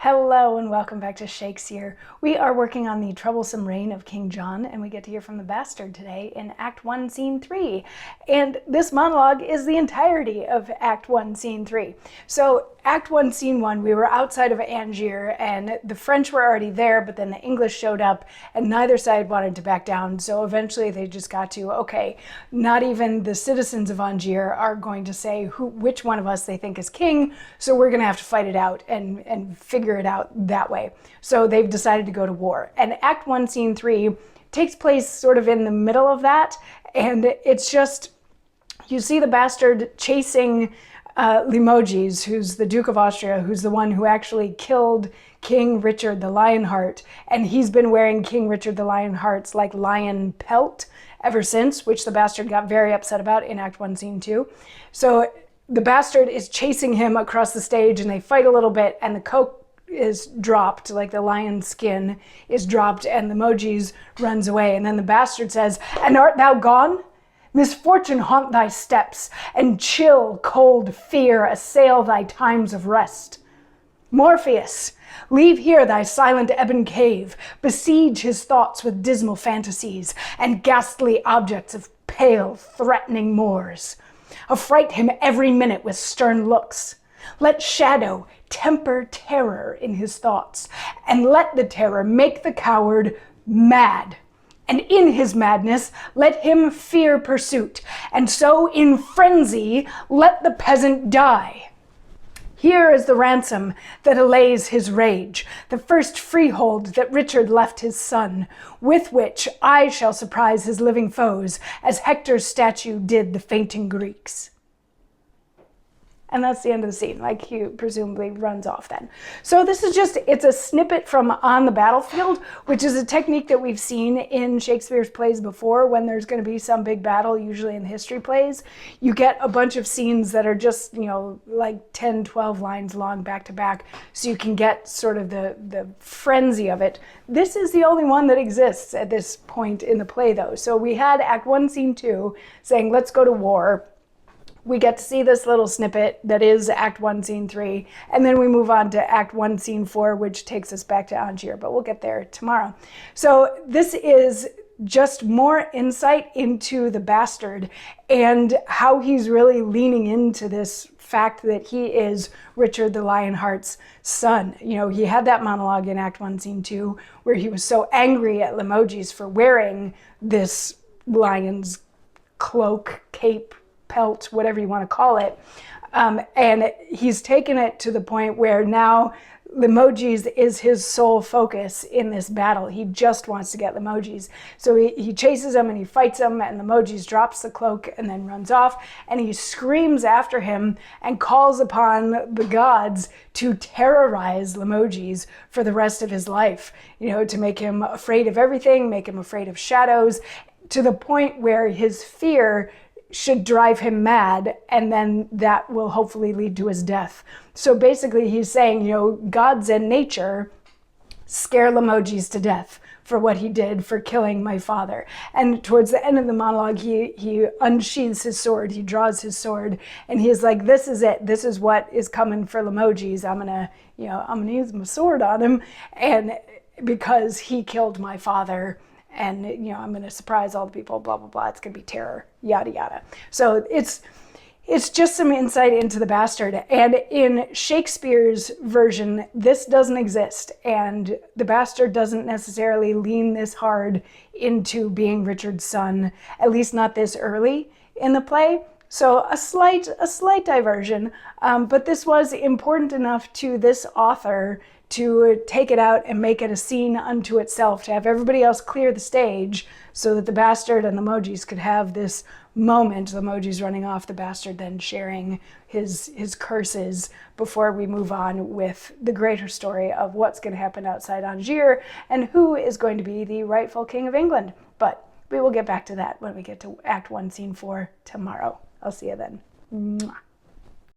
Hello and welcome back to Shakesyear. We are working on the troublesome reign of King John, and we get to hear from the bastard today in Act 1, Scene 3. And this monologue is the entirety of Act 1, Scene 3. So Act 1, Scene 1, we were outside of Angier, and the French were already there, but then the English showed up, and neither side wanted to back down. So eventually they just got to, okay, not even the citizens of Angier are going to say which one of us they think is king, so we're going to have to fight it out and figure it out that way. So they've decided to go to war. And Act 1, Scene 3 takes place sort of in the middle of that, and it's just, you see the bastard chasing Limoges, who's the Duke of Austria, who's the one who actually killed King Richard the Lionheart, and he's been wearing King Richard the Lionheart's like lion pelt ever since, which the bastard got very upset about in Act 1, Scene 2. So the bastard is chasing him across the stage, and they fight a little bit, and the coat is dropped, like the lion's skin is dropped, and Limoges runs away. And then the bastard says, "And art thou gone? Misfortune haunt thy steps, and chill, cold fear assail thy times of rest. Morpheus, leave here thy silent ebon cave, besiege his thoughts with dismal fantasies, and ghastly objects of pale, threatening Moors. Affright him every minute with stern looks. Let shadow temper terror in his thoughts, and let the terror make the coward mad. And in his madness, let him fear pursuit, and so in frenzy, let the peasant die. Here is the ransom that allays his rage, the first freehold that Richard left his son, with which I shall surprise his living foes, as Hector's statue did the fainting Greeks." And that's the end of the scene. Like, he presumably runs off then. So this is just, it's a snippet from On the Battlefield, which is a technique that we've seen in Shakespeare's plays before. When there's going to be some big battle, usually in the history plays, you get a bunch of scenes that are just, you know, like 10, 12 lines long back to back, so you can get sort of the frenzy of it. This is the only one that exists at this point in the play, though. So we had Act 1, Scene 2 saying, let's go to war. We get to see this little snippet that is Act 1, Scene 3, and then we move on to Act 1, Scene 4, which takes us back to Angier, but we'll get there tomorrow. So this is just more insight into the bastard and how he's really leaning into this fact that he is Richard the Lionheart's son. You know, he had that monologue in Act 1, Scene 2, where he was so angry at Limoges for wearing this lion's cloak, cape, pelt, whatever you want to call it. And he's taken it to the point where now Limoges is his sole focus in this battle. He just wants to get Limoges. So he chases him and he fights him, and Limoges drops the cloak and then runs off, and he screams after him and calls upon the gods to terrorize Limoges for the rest of his life, you know, to make him afraid of everything, make him afraid of shadows, to the point where his fear should drive him mad, and then that will hopefully lead to his death. So basically he's saying, you know, gods and nature scare Limoges to death for what he did for killing my father. And towards the end of the monologue, he unsheathes his sword, he draws his sword, and he's like, this is it, this is what is coming for Limoges. I'm gonna use my sword on him, and because he killed my father, and, you know, I'm going to surprise all the people, blah, blah, blah. It's going to be terror, yada, yada. So it's just some insight into the bastard. And in Shakespeare's version, this doesn't exist. And the bastard doesn't necessarily lean this hard into being Richard's son, at least not this early in the play. So a slight diversion, but this was important enough to this author to take it out and make it a scene unto itself, to have everybody else clear the stage so that the bastard and Limoges could have this moment, Limoges running off, the bastard then sharing his curses, before we move on with the greater story of what's going to happen outside Angier and who is going to be the rightful king of England. But we will get back to that when we get to Act 1, Scene 4 tomorrow. I'll see you then. Mwah.